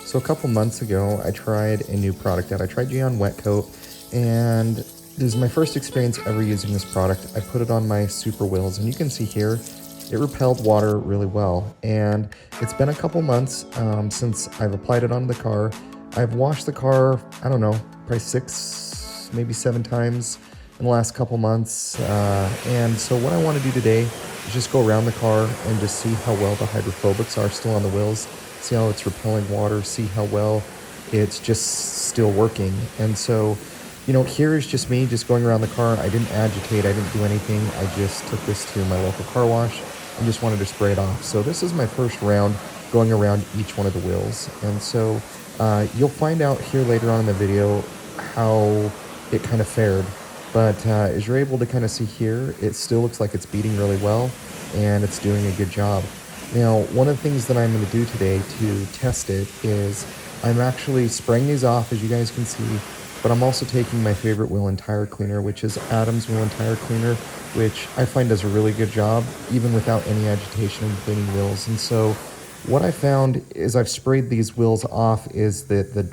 So a couple months ago, I tried a new product out. I tried Gyeon Wet Coat, and this is my first experience ever using this product. I put it on my Supra wheels, and you can see here, it repelled water really well. And it's been a couple months since I've applied it on the car. I've washed the car, I don't know, probably 6, maybe 7 times in the last couple months. And so what I want to do today is just go around the car and just see how well the hydrophobics are still on the wheels, see how it's repelling water, see how well it's just still working. And so, here is just me just going around the car. I didn't agitate, I didn't do anything. I just took this to my local car wash and just wanted to spray it off. So this is my first round going around each one of the wheels. And so you'll find out here later on in the video how it kind of fared. But as you're able to kind of see here, it still looks like it's beating really well and it's doing a good job. Now, one of the things that I'm going to do today to test it is I'm actually spraying these off, as you guys can see, but I'm also taking my favorite wheel and tire cleaner, which is Adam's Wheel and Tire Cleaner, which I find does a really good job, even without any agitation in cleaning wheels. And so what I found is I've sprayed these wheels off is that the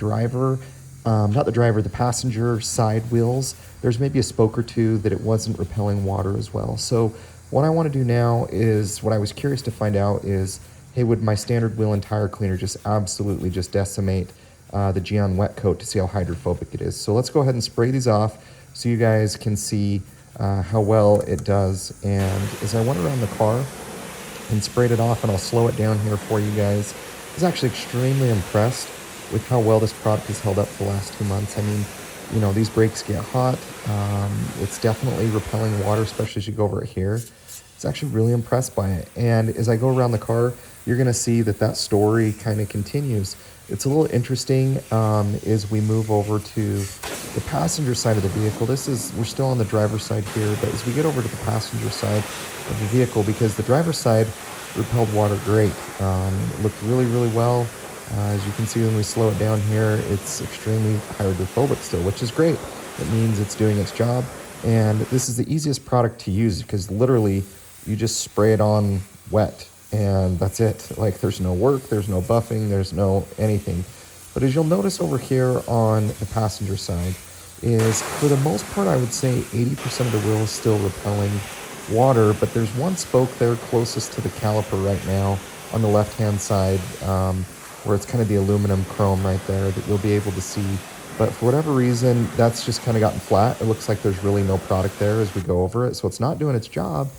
passenger side wheels, there's maybe a spoke or two that it wasn't repelling water as well. So what I want to do now is, what I was curious to find out is, hey, would my standard wheel and tire cleaner just absolutely just decimate the Gyeon Wet Coat to see how hydrophobic it is? So let's go ahead and spray these off so you guys can see how well it does. And as I went around the car and sprayed it off, and I'll slow it down here for you guys, I was actually extremely impressed with how well this product has held up for the last 2 months. I mean, these brakes get hot. It's definitely repelling water, especially as you go over it here. It's actually really impressed by it. And as I go around the car, you're going to see that story kind of continues. It's a little interesting as we move over to the passenger side of the vehicle. We're still on the driver's side here, but as we get over to the passenger side of the vehicle, because the driver's side repelled water great. It looked really, really well. As you can see, when we slow it down here, it's extremely hydrophobic still, which is great. It means it's doing its job. And this is the easiest product to use because literally you just spray it on wet and that's it. Like, there's no work, there's no buffing, there's no anything. But as you'll notice over here on the passenger side is, for the most part, I would say 80% of the wheel is still repelling water, but there's one spoke there closest to the caliper right now on the left-hand side, where it's kind of the aluminum chrome right there that you'll be able to see. But for whatever reason, that's just kind of gotten flat. It looks like there's really no product there as we go over it. So it's not doing its job.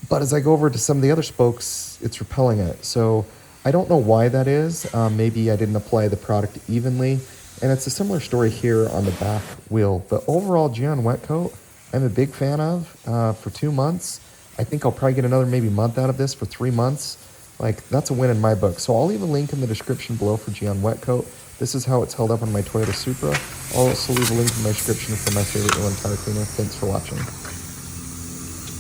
But as I go over to some of the other spokes, it's repelling it. So I don't know why that is. Maybe I didn't apply the product evenly. And it's a similar story here on the back wheel. But overall, Gyeon Wet Coat, I'm a big fan of for 2 months. I think I'll probably get another maybe month out of this for 3 months. Like, that's a win in my book. So I'll leave a link in the description below for Gyeon Wet Coat. This is how it's held up on my Toyota Supra. I'll also leave a link in my description for my favorite wheel and tire cleaner. Thanks for watching.